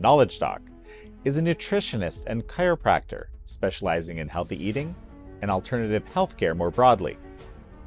Knowledge Doc is a nutritionist and chiropractor specializing in healthy eating and alternative healthcare more broadly.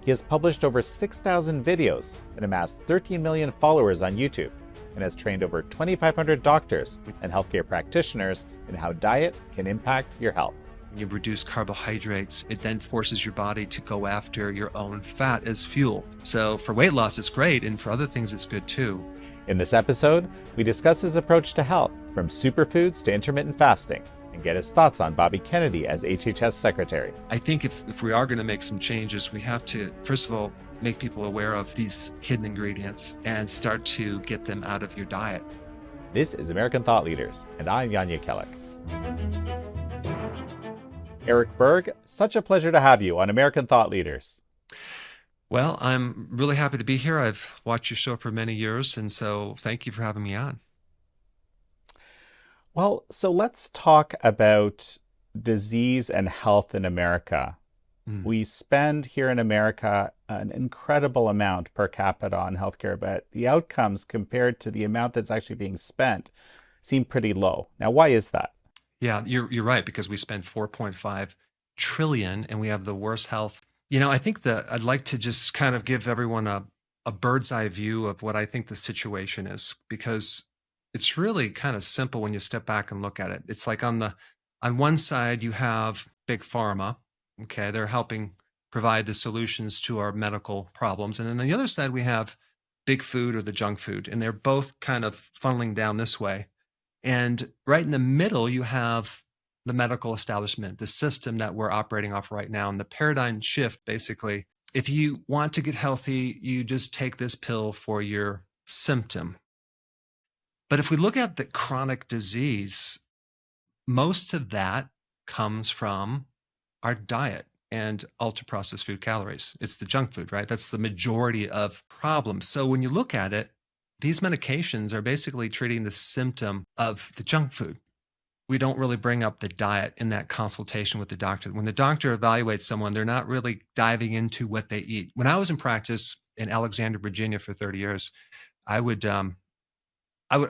He has published over 6,000 videos and amassed 13 million followers on YouTube, and has trained over 2,500 doctors and healthcare practitioners in how diet can impact your health. You reduce carbohydrates, it then forces your body to go after your own fat as fuel. So for weight loss, it's great, and for other things, it's good too. In this episode, we discuss his approach to health, from superfoods to intermittent fasting, and get his thoughts on Bobby Kennedy as HHS Secretary. I think if we are going to make some changes, we have to, first of all, make people aware of these hidden ingredients and start to get them out of your diet. This is American Thought Leaders, and I'm Yanya Kellick. Eric Berg, such a pleasure to have you on American Thought Leaders. Well, I'm really happy to be here. I've watched your show for many years, and so thank you for having me on. Well, so let's talk about disease and health in America. We spend here in America an incredible amount per capita on healthcare, but the outcomes compared to the amount that's actually being spent seem pretty low. Now, why is that? Yeah, you're right, because we spend 4.5 trillion and we have the worst health. I think that I'd like to just kind of give everyone a bird's eye view of what I think the situation is, because it's really kind of simple when you step back and look at it. It's like on one side, you have big pharma. Okay, they're helping provide the solutions to our medical problems. And then on the other side, we have big food or the junk food, and they're both kind of funneling down this way. And right in the middle, you have the medical establishment, the system that we're operating off right now. And the paradigm shift, basically, if you want to get healthy, you just take this pill for your symptom. But if we look at the chronic disease, most of that comes from our diet and ultra processed food calories. It's the junk food, right? That's the majority of problems. So when you look at it, these medications are basically treating the symptom of the junk food. We don't really bring up the diet in that consultation with the doctor. When the doctor evaluates someone, they're not really diving into what they eat. When I was in practice in Alexandria, Virginia for 30 years, I would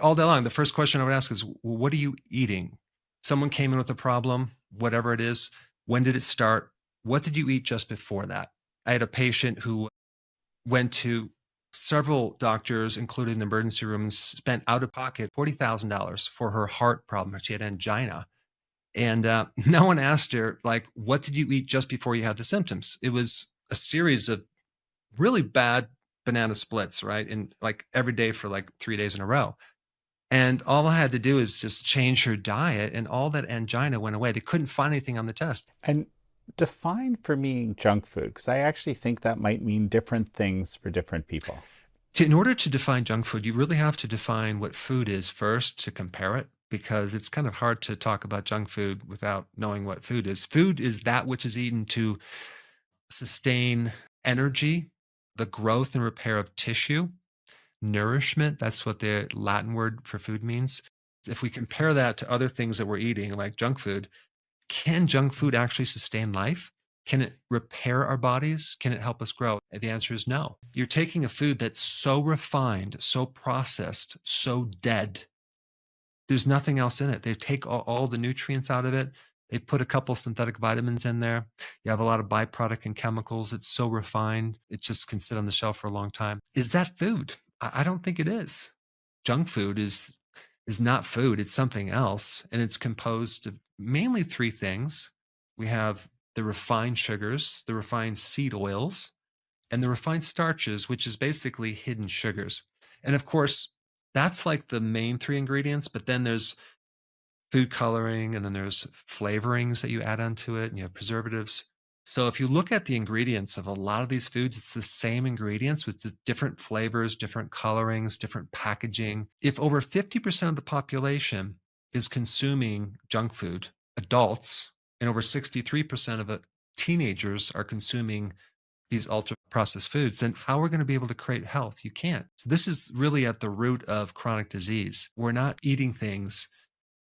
all day long, the first question I would ask is, well, what are you eating? Someone came in with a problem, whatever it is. When did it start? What did you eat just before that? I had a patient who went to several doctors, including the emergency room, and spent out of pocket $40,000 for her heart problem. She had angina. And no one asked her, like, what did you eat just before you had the symptoms? It was a series of really bad banana splits, right? And like every day for like 3 days in a row. And all I had to do is just change her diet, and all that angina went away. They couldn't find anything on the test. And define for me junk food, because I actually think that might mean different things for different people. In order to define junk food, you really have to define what food is first to compare it, because it's kind of hard to talk about junk food without knowing what food is. Food is that which is eaten to sustain energy, the growth and repair of tissue, nourishment. That's what the Latin word for food means. If we compare that to other things that we're eating, like junk food, can junk food actually sustain life? Can it repair our bodies? Can it help us grow? And the answer is no. You're taking a food that's so refined, so processed, so dead. There's nothing else in it. They take all the nutrients out of it. They put a couple synthetic vitamins in there. You have a lot of byproduct and chemicals. It's so refined, it just can sit on the shelf for a long time. Is that food? I don't think it is. Junk food is not food. It's something else. And it's composed of mainly three things. We have the refined sugars, the refined seed oils, and the refined starches, which is basically hidden sugars. And of course, that's like the main three ingredients, but then there's food coloring, and then there's flavorings that you add onto it, and you have preservatives. So if you look at the ingredients of a lot of these foods, it's the same ingredients with the different flavors, different colorings, different packaging. If over 50% of the population is consuming junk food, adults, and over 63% of teenagers are consuming these ultra processed foods, then how are we going to be able to create health? You can't. So this is really at the root of chronic disease. We're not eating things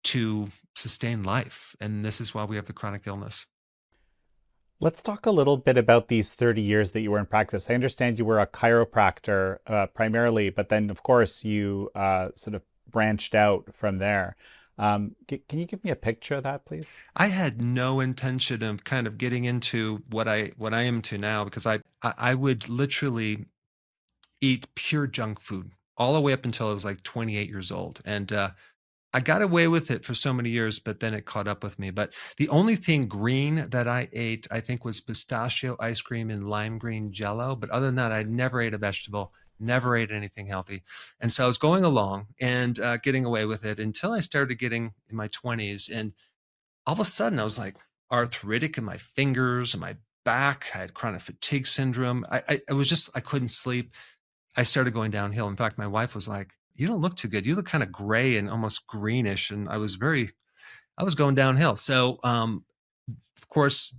to sustain life, and this is why we have the chronic illness. Let's talk a little bit about these 30 years that you were in practice. I understand you were a chiropractor primarily, but then, of course, you sort of branched out from there. Can you give me a picture of that, please? I had no intention of kind of getting into what I am to now because I would literally eat pure junk food all the way up until I was like 28 years old. And I got away with it for so many years, but then it caught up with me. But the only thing green that I ate, I think, was pistachio ice cream and lime green jello. But other than that, I never ate a vegetable, never ate anything healthy. And so I was going along and getting away with it until I started getting in my 20s. And all of a sudden, I was like arthritic in my fingers and my back. I had chronic fatigue syndrome. I was just, I couldn't sleep. I started going downhill. In fact, my wife was like, "You don't look too good. You look kind of gray and almost greenish." And I was going downhill. So, of course,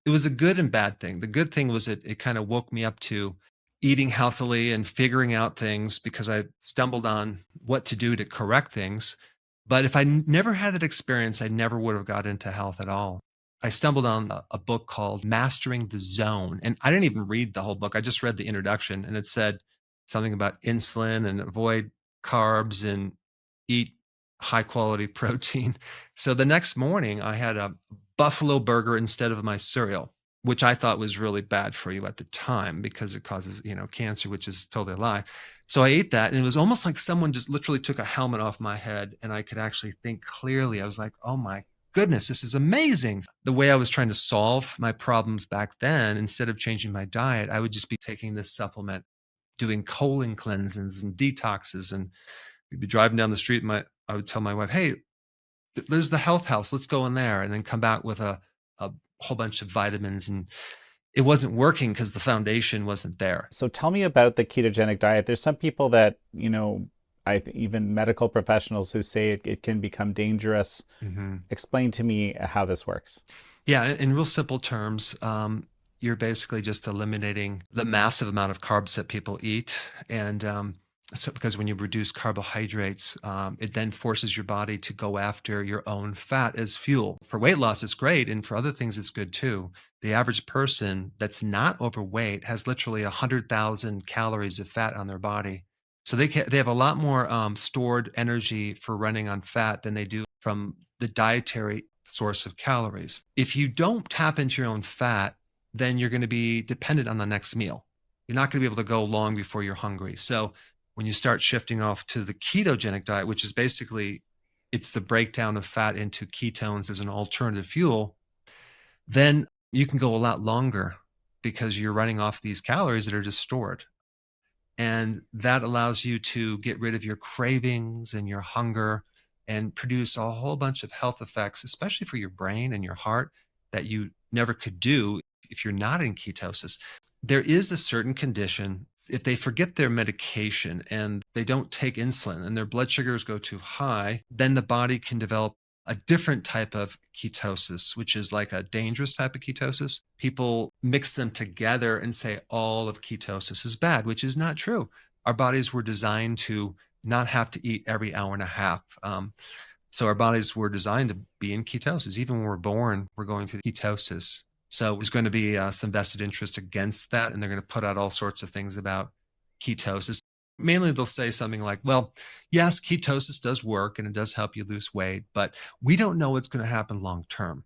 it was a good and bad thing. The good thing was it kind of woke me up to eating healthily and figuring out things because I stumbled on what to do to correct things. But if I never had that experience, I never would have got into health at all. I stumbled on a book called Mastering the Zone. And I didn't even read the whole book. I just read the introduction and it said something about insulin and avoid carbs and eat high quality protein. So the next morning, I had a buffalo burger instead of my cereal, which I thought was really bad for you at the time because it causes, cancer, which is totally a lie. So I ate that and it was almost like someone just literally took a helmet off my head and I could actually think clearly. I was like, oh my goodness, this is amazing. The way I was trying to solve my problems back then, instead of changing my diet, I would just be taking this supplement, doing colon cleanses and detoxes. And we'd be driving down the street and I would tell my wife, hey, there's the health house. Let's go in there. And then come back with a whole bunch of vitamins. And it wasn't working because the foundation wasn't there. So tell me about the ketogenic diet. There's some people that, even medical professionals who say it can become dangerous. Mm-hmm. Explain to me how this works. Yeah, in real simple terms, you're basically just eliminating the massive amount of carbs that people eat. And so because when you reduce carbohydrates, it then forces your body to go after your own fat as fuel. For weight loss, it's great. And for other things, it's good too. The average person that's not overweight has literally 100,000 calories of fat on their body. So they have a lot more stored energy for running on fat than they do from the dietary source of calories. If you don't tap into your own fat, then you're going to be dependent on the next meal. You're not going to be able to go long before you're hungry. So when you start shifting off to the ketogenic diet, which is basically, it's the breakdown of fat into ketones as an alternative fuel, then you can go a lot longer because you're running off these calories that are just stored. And that allows you to get rid of your cravings and your hunger and produce a whole bunch of health effects, especially for your brain and your heart, that you never could do if you're not in ketosis. There is a certain condition, if they forget their medication and they don't take insulin and their blood sugars go too high, then the body can develop a different type of ketosis, which is like a dangerous type of ketosis. People mix them together and say all of ketosis is bad, which is not true. Our bodies were designed to not have to eat every hour and a half. So our bodies were designed to be in ketosis. Even when we're born, we're going through ketosis. So there's going to be some vested interest against that, and they're going to put out all sorts of things about ketosis. Mainly, they'll say something like, well, yes, ketosis does work and it does help you lose weight, but we don't know what's going to happen long term.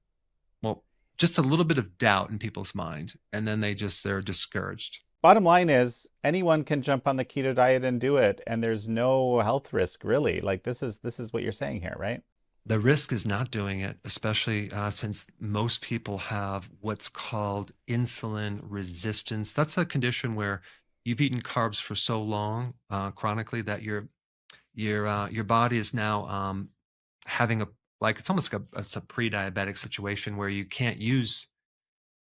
Well, just a little bit of doubt in people's mind, and then they're discouraged. Bottom line is anyone can jump on the keto diet and do it, and there's no health risk really. Like this is what you're saying here, right? The risk is not doing it, especially since most people have what's called insulin resistance. That's a condition where you've eaten carbs for so long, chronically, that your body is now having it's almost like it's a pre-diabetic situation where you can't use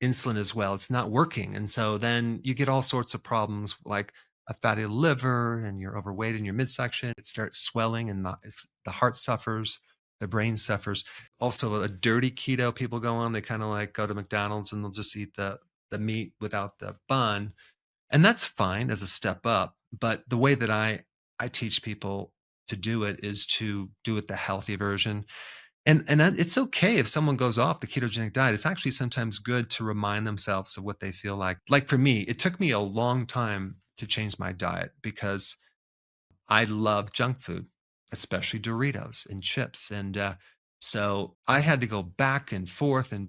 insulin as well. It's not working, and so then you get all sorts of problems like a fatty liver, and you're overweight in your midsection. It starts swelling, and the heart suffers. The brain suffers. Also, a dirty keto people go on. They kind of like go to McDonald's and they'll just eat the meat without the bun. And that's fine as a step up. But the way that I teach people to do it is to do it the healthy version. And it's okay if someone goes off the ketogenic diet. It's actually sometimes good to remind themselves of what they feel like. Like for me, it took me a long time to change my diet because I love junk food. especially Doritos and chips. And so I had to go back and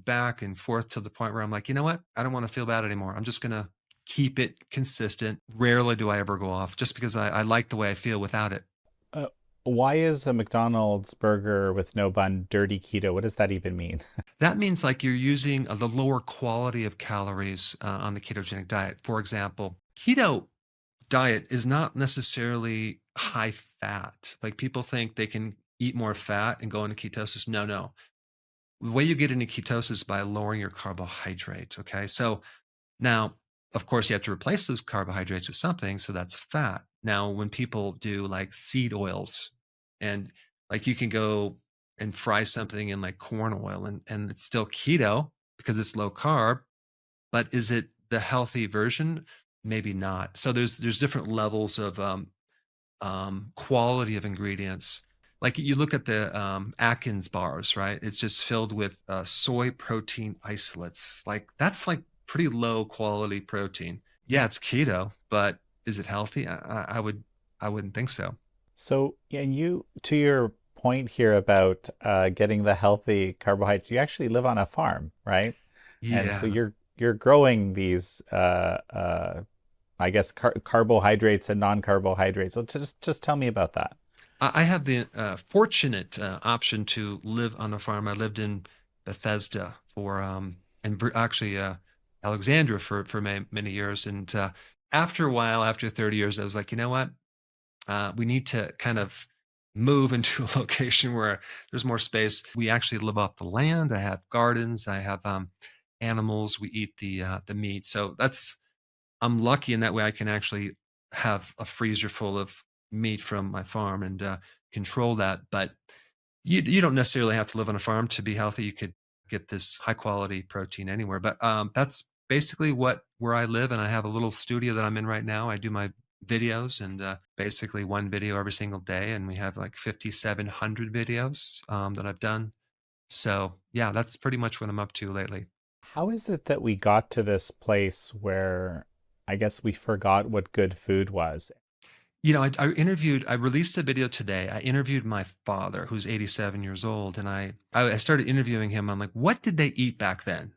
back and forth to the point where I'm like, you know what? I don't want to feel bad anymore. I'm just going to keep it consistent. Rarely do I ever go off just because I like the way I feel without it. Uh, why is a McDonald's burger with no bun dirty keto? What does that even mean? That means like you're using the lower quality of calories on the ketogenic diet. For example, keto diet is not necessarily high fat. Like people think they can eat more fat and go into ketosis. No, no. The way you get into ketosis is by lowering your carbohydrate. Okay. So now, of course, you have to replace those carbohydrates with something. So that's fat. Now, when people do like seed oils and like you can go and fry something in like corn oil and it's still keto because it's low carb, but is it the healthy version? Maybe not. So there's different levels of quality of ingredients. Like you look at the Atkins bars, right? It's just filled with soy protein isolates. Like that's like pretty low quality protein. Yeah, it's keto, but is it healthy? I wouldn't think so. So, yeah, and you, to your point here about getting the healthy carbohydrates, you actually live on a farm, right? And so Yeah, you're growing these, I guess, carbohydrates and non-carbohydrates. So just tell me about that. I have the fortunate option to live on a farm. I lived in Bethesda for actually Alexandria for many years, and after a while, after 30 years, I was like, you know what? We need to kind of move into a location where there's more space. We actually live off the land. I have gardens. I have animals. We eat the meat. So that's I'm lucky in that way. I can actually have a freezer full of meat from my farm and control that. But you don't necessarily have to live on a farm to be healthy. You could get this high quality protein anywhere. But that's basically what where I live, and I have a little studio that I'm in right now. I do my videos and basically one video every single day, and we have like 5,700 videos that I've done. So yeah, that's pretty much what I'm up to lately. How is it that we got to this place where I guess we forgot what good food was? You know, I released a video today. I interviewed my father, who's 87 years old, and I started interviewing him. I'm like, what did they eat back then?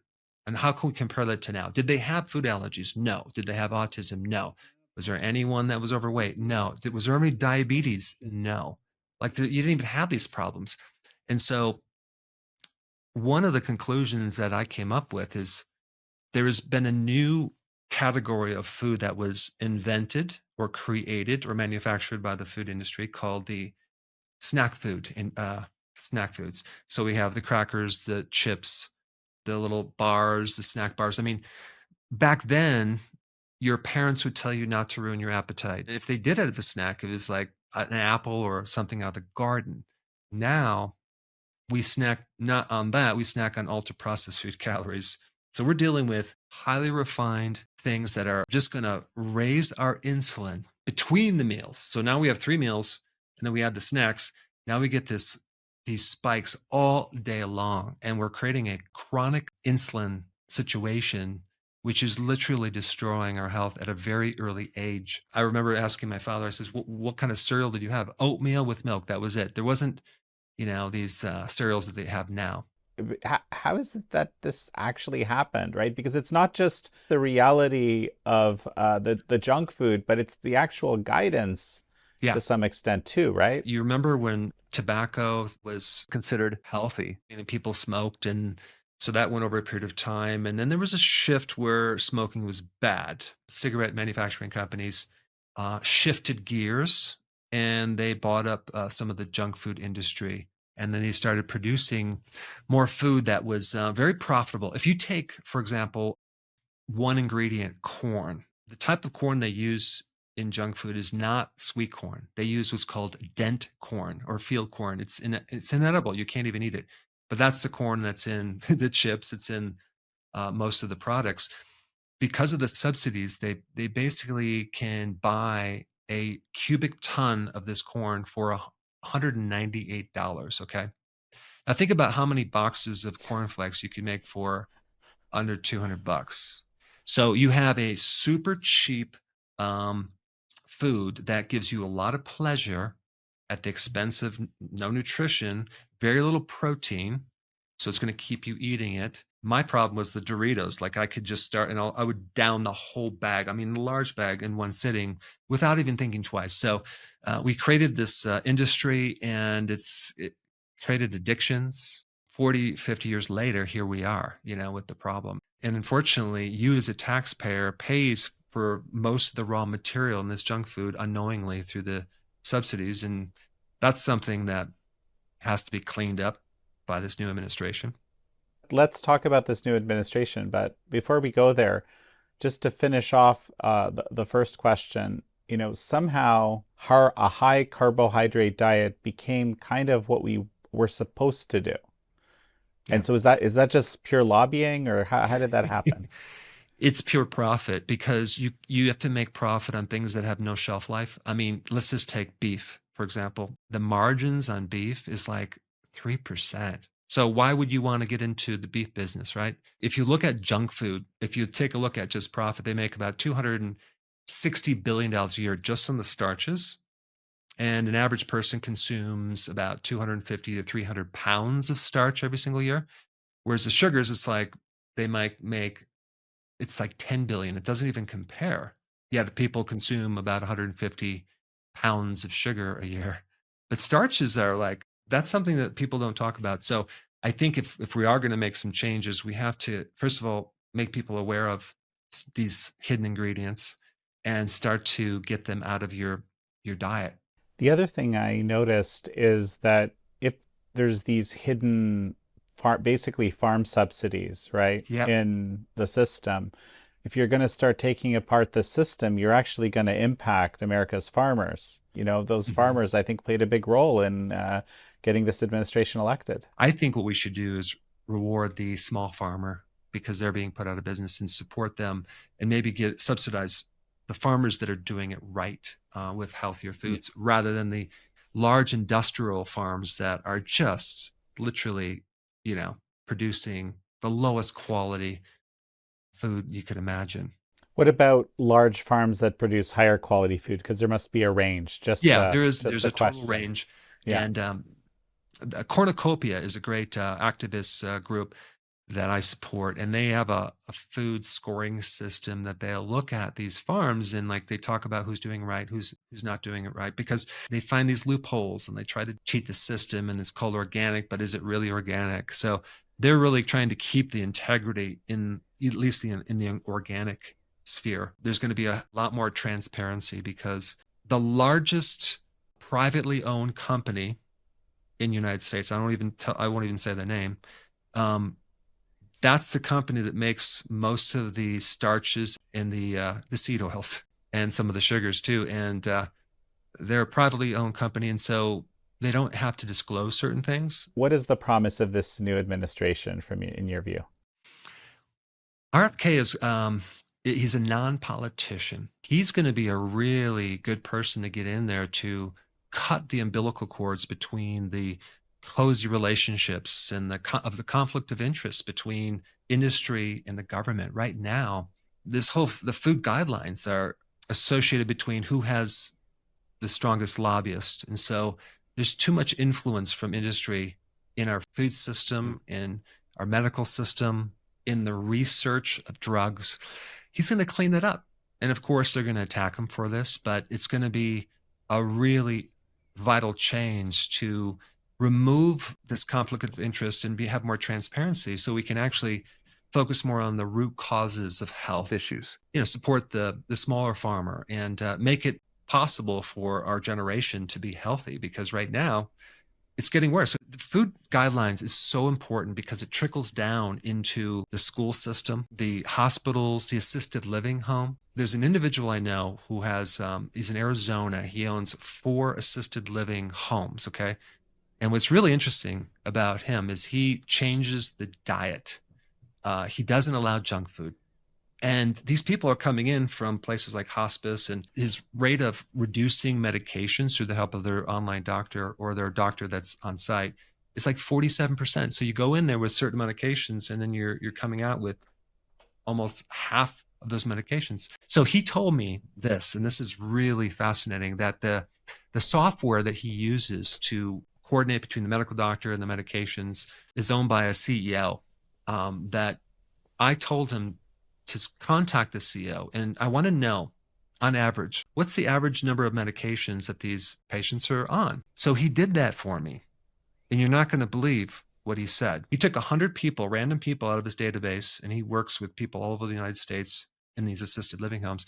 And how can we compare that to now? Did they have food allergies? No. Did they have autism? No. Was there anyone that was overweight? No. Was there any diabetes? No. Like you didn't even have these problems. And so one of the conclusions that I came up with is there has been a new category of food that was invented or created or manufactured by the food industry called the snack food and snack foods. So we have the crackers, the chips, the little bars, the snack bars. I mean, back then, your parents would tell you not to ruin your appetite. If they did have a snack, it was like an apple or something out of the garden. Now we snack not on that, we snack on ultra processed food calories. So we're dealing with highly refined things that are just going to raise our insulin between the meals. So now we have 3 meals and then we add the snacks. Now we get these spikes all day long and we're creating a chronic insulin situation which is literally destroying our health at a very early age. I remember asking my father, I says, what kind of cereal did you have? Oatmeal with milk. That was it. There wasn't these cereals that they have now. How is it that this actually happened, right? Because it's not just the reality of the junk food, but it's the actual guidance Yeah. to some extent too, right? You remember when tobacco was considered healthy and people smoked, and so that went over a period of time. And then there was a shift where smoking was bad. Cigarette manufacturing companies shifted gears and they bought up some of the junk food industry. And then they started producing more food that was very profitable. If you take, for example, one ingredient, corn. The type of corn they use in junk food is not sweet corn. They use what's called dent corn or field corn. It's inedible. You can't even eat it. But that's the corn that's in the chips. It's in most of the products. Because of the subsidies, they basically can buy a cubic ton of this corn for $198. Okay. Now think about how many boxes of cornflakes you could make for under $200. So you have a super cheap um, food that gives you a lot of pleasure at the expense of no nutrition, very little protein. So it's going to keep you eating it. My problem was the Doritos. Like I could just start and I would down the whole bag. I mean, the large bag in one sitting without even thinking twice. So we created this industry and it created addictions. 40, 50 years later, here we are, with the problem. And unfortunately, you as a taxpayer pays for most of the raw material in this junk food unknowingly through the subsidies. And that's something that has to be cleaned up by this new administration. Let's talk about this new administration, but before we go there, just to finish off the first question, somehow a high carbohydrate diet became kind of what we were supposed to do. Yeah. And so is that just pure lobbying, or how did that happen? It's pure profit because you have to make profit on things that have no shelf life. I mean, let's just take beef, for example. The margins on beef is like 3%. So why would you want to get into the beef business, right? If you look at junk food, if you take a look at just profit, they make about $260 billion a year just on the starches. And an average person consumes about 250 to 300 pounds of starch every single year. Whereas the sugars, it's like they might make, it's like 10 billion. It doesn't even compare. Yet people consume about 150 pounds of sugar a year. But starches are like, that's something that people don't talk about. So I think if we are going to make some changes, we have to, first of all, make people aware of these hidden ingredients and start to get them out of your diet. The other thing I noticed is that if there's these hidden basically farm subsidies, right, Yep. in the system, if you're going to start taking apart the system, you're actually going to impact America's farmers. Those Mhm. farmers, I think, played a big role in getting this administration elected. I think what we should do is reward the small farmer because they're being put out of business and support them and maybe get subsidize the farmers that are doing it right with healthier foods rather than the large industrial farms that are just literally, producing the lowest quality food you could imagine. What about large farms that produce higher quality food? Because there must be a range. Just Yeah, there's a a total question. range, Yeah. and Cornucopia is a great activist group that I support, and they have a food scoring system that they'll look at these farms and like they talk about who's doing right, who's not doing it right, because they find these loopholes and they try to cheat the system. And it's called organic, but is it really organic? So they're really trying to keep the integrity in at least in the organic sphere. There's going to be a lot more transparency because the largest privately owned company in the United States, I won't even say their name. Um, that's the company that makes most of the starches and the seed oils and some of the sugars too. And they're a privately owned company, and so they don't have to disclose certain things. What is the promise of this new administration in your view? RFK is he's a non-politician. He's going to be a really good person to get in there to cut the umbilical cords between the cozy relationships and of the conflict of interest between industry and the government. Right now, the food guidelines are associated between who has the strongest lobbyist, and so there's too much influence from industry in our food system, in our medical system, in the research of drugs. He's going to clean that up. And of course, they're going to attack him for this, but it's going to be a really vital change to remove this conflict of interest and have more transparency so we can actually focus more on the root causes of health issues, support the smaller farmer and make it possible for our generation to be healthy, because right now it's getting worse. The food guidelines is so important because it trickles down into the school system, the hospitals, the assisted living home. There's an individual I know who he's in Arizona. He owns 4 assisted living homes. Okay. And what's really interesting about him is he changes the diet. He doesn't allow junk food. And these people are coming in from places like hospice, and his rate of reducing medications through the help of their online doctor or their doctor that's on site is like 47%. So you go in there with certain medications and then you're coming out with almost half those medications. So he told me this, and this is really fascinating, that the software that he uses to coordinate between the medical doctor and the medications is owned by a CEO. That I told him to contact the CEO, and I want to know, on average, what's the average number of medications that these patients are on? So he did that for me. And you're not going to believe what he said. He took 100 people, random people out of his database, and he works with people all over the United States in these assisted living homes.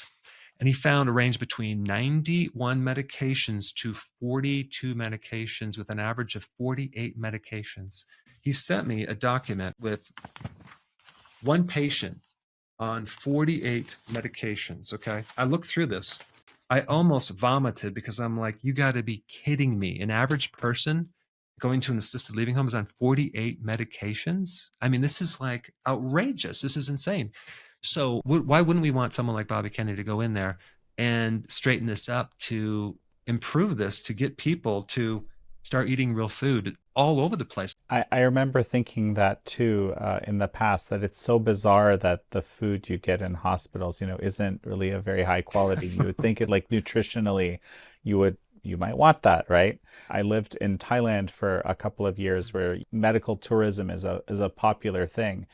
And he found a range between 91 medications to 42 medications, with an average of 48 medications. He sent me a document with one patient on 48 medications. Okay. I looked through this. I almost vomited because I'm like, you got to be kidding me. An average person going to an assisted living home is on 48 medications. I mean, this is like outrageous. This is insane. So why wouldn't we want someone like Bobby Kennedy to go in there and straighten this up, to improve this, to get people to start eating real food all over the place? I remember thinking that too in the past, that it's so bizarre that the food you get in hospitals, isn't really a very high quality. You would think it, like, nutritionally, you might want that, right? I lived in Thailand for a couple of years, where medical tourism is a popular thing,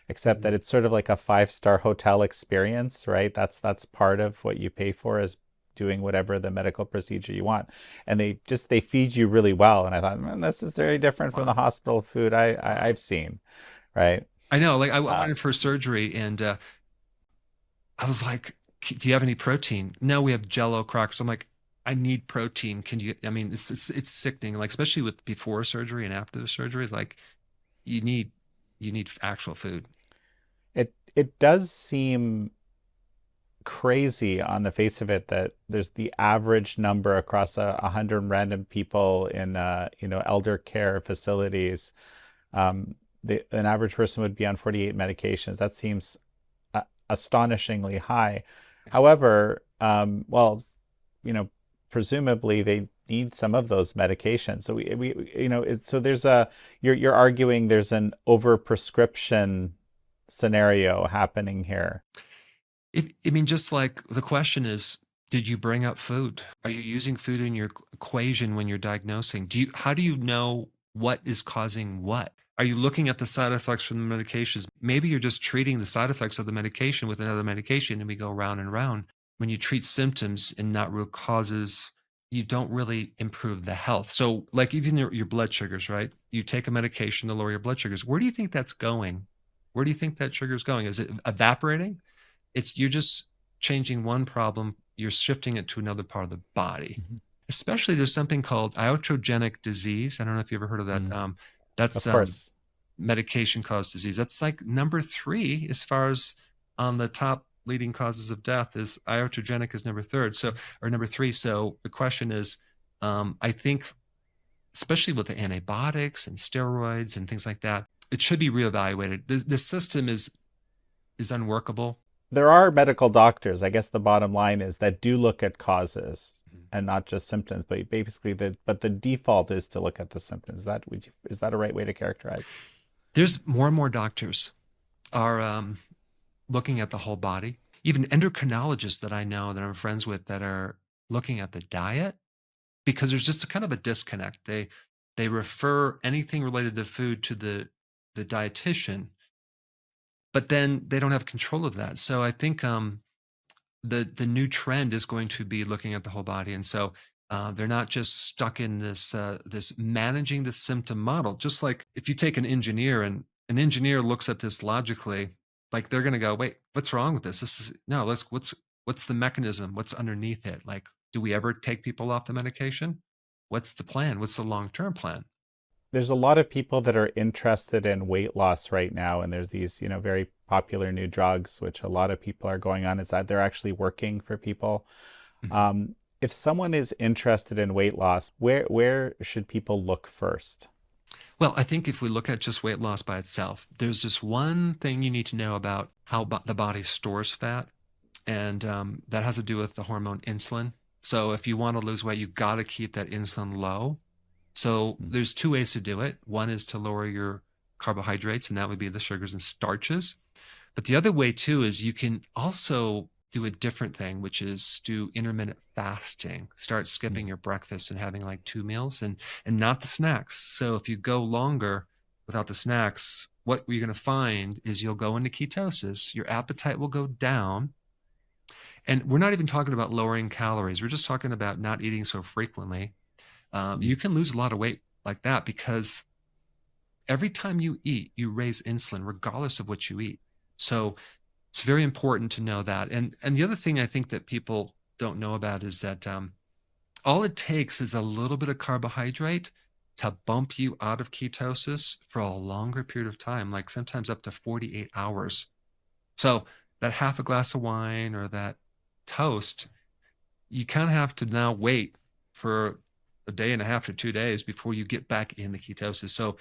except that it's sort of like a 5-star hotel experience, right? That's part of what you pay for, is doing whatever the medical procedure you want. And they feed you really well. And I thought, man, this is very different from the Wow. hospital food I've seen, right? I know, like I Uh, went in for surgery, and I was like, do you have any protein? No, we have Jello crackers. I'm like, I need protein. Can you, I mean, it's sickening, like, especially with before surgery and after the surgery, like you need, you need actual food. it does seem crazy on the face of it that there's the average number across 100 random people in elder care facilities. An average person would be on 48 medications. That seems astonishingly high. However, well, you know, presumably they need some of those medications. So so there's you're arguing there's an overprescription scenario happening here. I mean, just like the question is, did you bring up food? Are you using food in your equation when you're diagnosing? How do you know what is causing what? Are you looking at the side effects from the medications? Maybe you're just treating the side effects of the medication with another medication, and we go round and round. When you treat symptoms and not root causes, you don't really improve the health. So, like, even your blood sugars, right? You take a medication to lower your blood sugars. Where do you think that's going? Where do you think that sugar is going? Is it evaporating? You're just changing one problem, you're shifting it to another part of the body. Mhm. Especially, there's something called iatrogenic disease. I don't know if you ever heard of that. Mm, That's of course. medication caused disease. That's like number 3 as far as on the top leading causes of death. Is iatrogenic is number third. So, or number 3. So the question is, I think, especially with the antibiotics and steroids and things like that, it should be reevaluated. The system is unworkable. There are medical doctors, I guess the bottom line is, that do look at causes and not just symptoms, but basically the default is to look at the symptoms. Is that a right way to characterize? There's more and more doctors are looking at the whole body. Even endocrinologists that I know, that I'm friends with, that are looking at the diet, because there's just a kind of a disconnect. They refer anything related to food to the dietitian, but then they don't have control of that. So I think the new trend is going to be looking at the whole body, and so they're not just stuck in this managing the symptom model. Just like if you take an engineer, and an engineer looks at this logically, like they're going to go, wait, what's wrong with this? This is no. Let's what's the mechanism? What's underneath it? Like, do we ever take people off the medication? What's the plan? What's the long term plan? There's a lot of people that are interested in weight loss right now, and there's these, very popular new drugs, which a lot of people are going on. Is that they're actually working for people. Mhm. If someone is interested in weight loss, where should people look first? Well, I think if we look at just weight loss by itself, there's just one thing you need to know about how the body stores fat, and that has to do with the hormone insulin. So if you want to lose weight, you got to keep that insulin low. So Mm. there's 2 ways to do it. One is to lower your carbohydrates, and that would be the sugars and starches. But the other way too is you can also do a different thing, which is do intermittent fasting. Start skipping your breakfast and having like 2 meals and not the snacks. So if you go longer without the snacks, what you're going to find is you'll go into ketosis, your appetite will go down. And we're not even talking about lowering calories. We're just talking about not eating so frequently. You can lose a lot of weight like that because every time you eat, you raise insulin, regardless of what you eat. So it's very important to know that. And the other thing I think that people don't know about is that all it takes is a little bit of carbohydrate to bump you out of ketosis for a longer period of time, like sometimes up to 48 hours. So that half a glass of wine or that toast, you kind of have to now wait for a day and a half to 2 days before you get back in the ketosis. So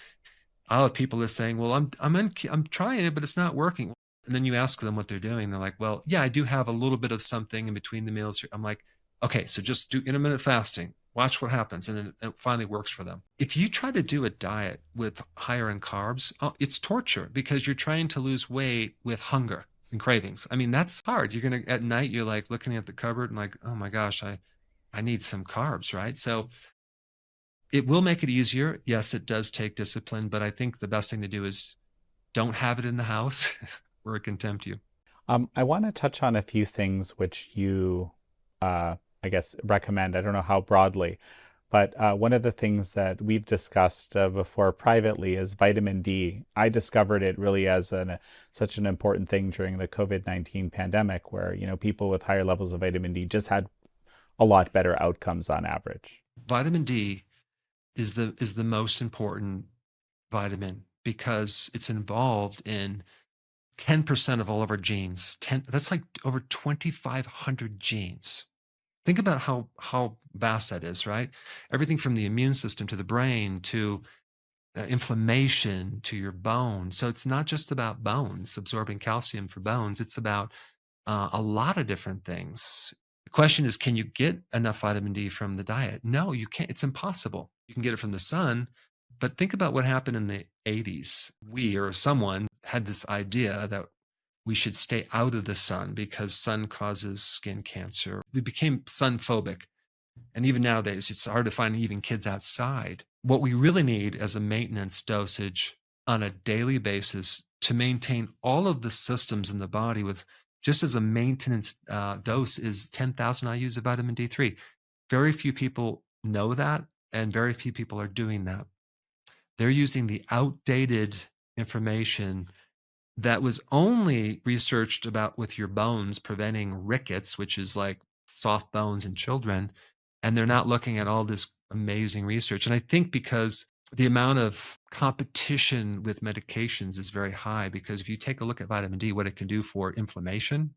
I'll have people that's saying, well, I'm trying it, but it's not working. And then you ask them what they're doing. They're like, well, yeah, I do have a little bit of something in between the meals. I'm like, okay, so just do intermittent fasting. Watch what happens. And it finally works for them. If you try to do a diet with higher in carbs, it's torture because you're trying to lose weight with hunger and cravings. I mean, that's hard. You're going to, at night, you're like looking at the cupboard and like, oh my gosh, I need some carbs, right? So it will make it easier. Yes, it does take discipline, but I think the best thing to do is don't have it in the house where it can tempt you. I want to touch on a few things which you, I guess, recommend. I don't know how broadly, but one of the things that we've discussed before privately is vitamin D. I discovered it really as such an important thing during the COVID-19 pandemic, where people with higher levels of vitamin D just had a lot better outcomes on average. Vitamin D is the most important vitamin because it's involved in 10% of all of our genes. That's like over 2,500 genes. Think about how vast that is, right? Everything from the immune system to the brain to inflammation to your bones. So it's not just about bones, absorbing calcium for bones. It's about a lot of different things. The question is, can you get enough vitamin D from the diet? No, you can't. It's impossible. You can get it from the sun, but think about what happened in the 80s. We or someone had this idea that we should stay out of the sun because sun causes skin cancer. We became sun phobic. And even nowadays, it's hard to find even kids outside. What we really need as a maintenance dosage on a daily basis to maintain all of the systems in the body with just as a maintenance dose is 10,000 IUs of vitamin D3. Very few people know that, and very few people are doing that. They're using the outdated information that was only researched about with your bones preventing rickets, which is like soft bones in children. And they're not looking at all this amazing research. And I think because the amount of competition with medications is very high, because if you take a look at vitamin D, what it can do for inflammation,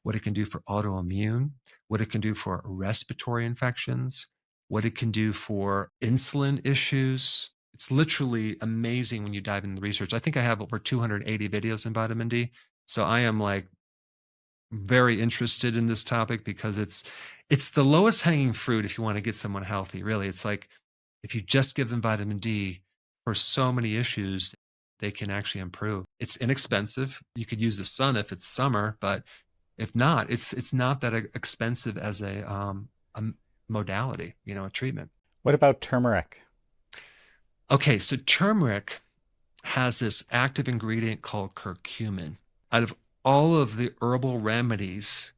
what it can do for autoimmune, what it can do for respiratory infections, what it can do for insulin issues. It's literally amazing when you dive into the research. I think I have over 280 videos in vitamin D. So I am like very interested in this topic because it's the lowest hanging fruit if you want to get someone healthy, really. It's like if you just give them vitamin D for so many issues, they can actually improve. It's inexpensive. You could use the sun if it's summer, but if not, it's not that expensive as a modality, a treatment. What about turmeric? Okay, so turmeric has this active ingredient called curcumin. Out of all of the herbal remedies,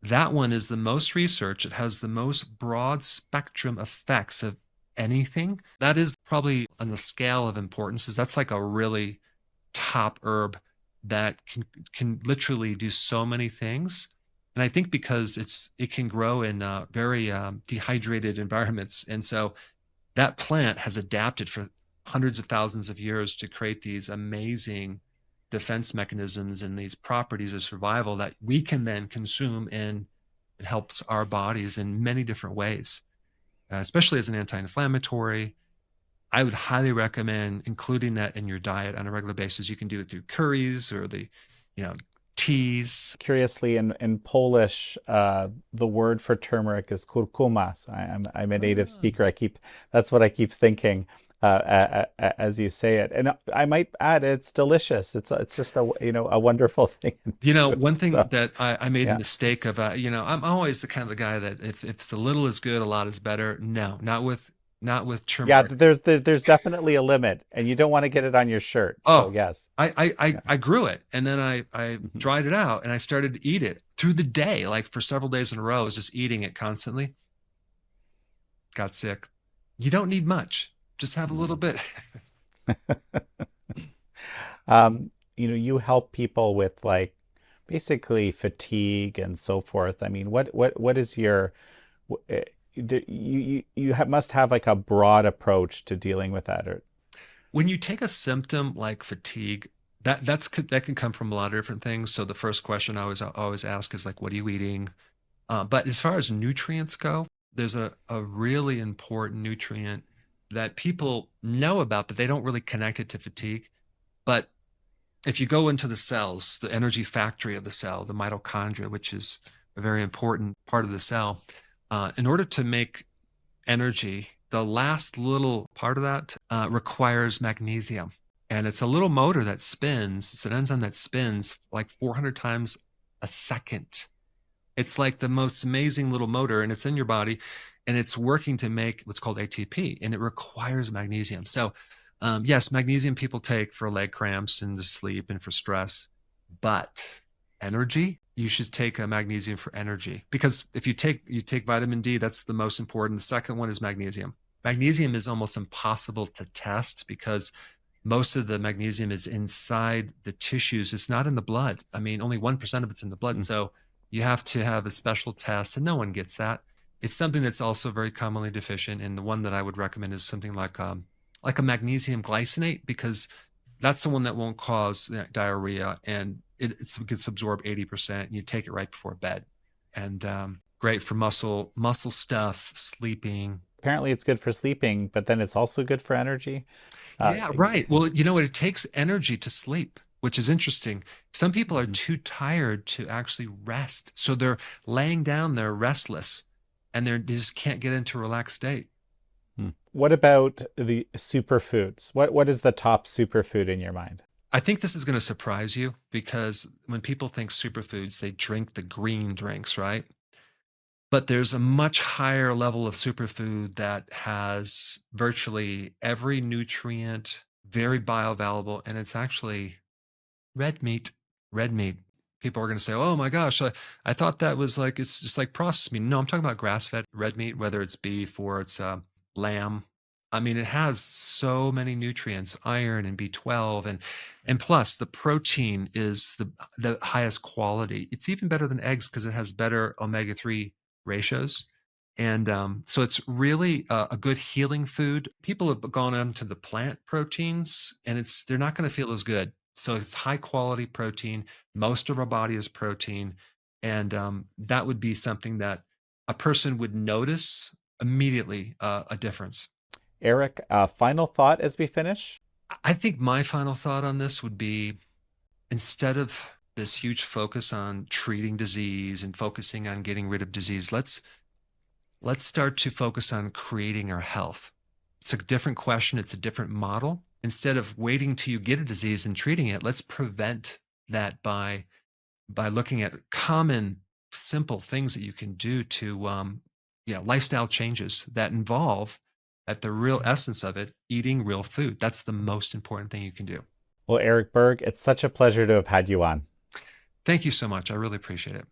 that one is the most researched. It has the most broad spectrum effects of anything. That is probably on the scale of importance. That's like a really top herb that can literally do so many things. And I think because it can grow in very dehydrated environments, and so that plant has adapted for hundreds of thousands of years to create these amazing defense mechanisms and these properties of survival that we can then consume, and it helps our bodies in many different ways, especially as an anti-inflammatory. I would highly recommend including that in your diet on a regular basis. You can do it through curries or teas. Curiously, in Polish, the word for turmeric is kurkuma. So I'm a native speaker. That's what I keep thinking. as you say it. And I might add, it's delicious. It's just a a wonderful thing in food. One thing So that I made a yeah, mistake of, I'm always the kind of the guy that if it's a little is good, a lot is better. No, not with yeah. turmeric. There's definitely a limit, and you don't want to get it on your shirt. So Oh, yes, yeah. I grew it and then I Mhm. dried it out and I started to eat it through the day, like for several days in a row. I was just eating it constantly. Got sick. You don't need much. Just have a little Mhm. bit. You help people with like basically fatigue and so forth. I mean, what is your must have like a broad approach to dealing with that, or When you take a symptom like fatigue, that can come from a lot of different things. So the first question I always ask is like, what are you eating? But as far as nutrients go, there's a really important nutrient that people know about, but they don't really connect it to fatigue. But if you go into the cells, the energy factory of the cell, the mitochondria, which is a very important part of the cell, in order to make energy, the last little part of that requires magnesium. And it's a little motor that spins, it's an enzyme that spins like 400 times a second. It's like the most amazing little motor, and it's in your body, and it's working to make what's called ATP, and it requires magnesium. So, yes, magnesium people take for leg cramps and to sleep and for stress, but energy, you should take a magnesium for energy because if you take vitamin D, that's the most important. The second one is magnesium. Magnesium is almost impossible to test because most of the magnesium is inside the tissues. It's not in the blood. I mean, only 1% of it's in the blood. mm, So you have to have a special test, and no one gets that. It's something that's also very commonly deficient. And the one that I would recommend is something like a magnesium glycinate, because that's the one that won't cause diarrhea, and it gets absorbed 80%. And you take it right before bed, and great for muscle stuff, sleeping. apparently it's good for sleeping, but then it's also good for energy. Uh, Yeah, right. Well, you know what? It takes energy to sleep, which is interesting. Some people are mhm. too tired to actually rest. So they're laying down, they're restless, and they just can't get into a relaxed state. What about the superfoods? What is the top superfood in your mind? I think this is going to surprise you because when people think superfoods, they drink the green drinks, right? But there's a much higher level of superfood that has virtually every nutrient, very bioavailable, and it's actually red meat. Red meat. People are going to say, "Oh my gosh, I thought that was like it's just like processed meat." No, I'm talking about grass-fed red meat, whether it's beef or it's lamb. I mean, it has so many nutrients, iron and B12, and plus the protein is the highest quality. It's even better than eggs because it has better omega-3 ratios. And so it's really a good healing food. People have gone on to the plant proteins, and they're not going to feel as good. So it's high quality protein. Most of our body is protein, and that would be something that a person would notice immediately a difference. Eric, final thought as we finish? I think my final thought on this would be instead of this huge focus on treating disease and focusing on getting rid of disease, let's start to focus on creating our health. It's a different question, it's a different model. Instead of waiting till you get a disease and treating it, let's prevent that by looking at common, simple things that you can do to lifestyle changes that involve, at the real essence of it, eating real food. That's the most important thing you can do. Well, Eric Berg, it's such a pleasure to have had you on. Thank you so much. I really appreciate it.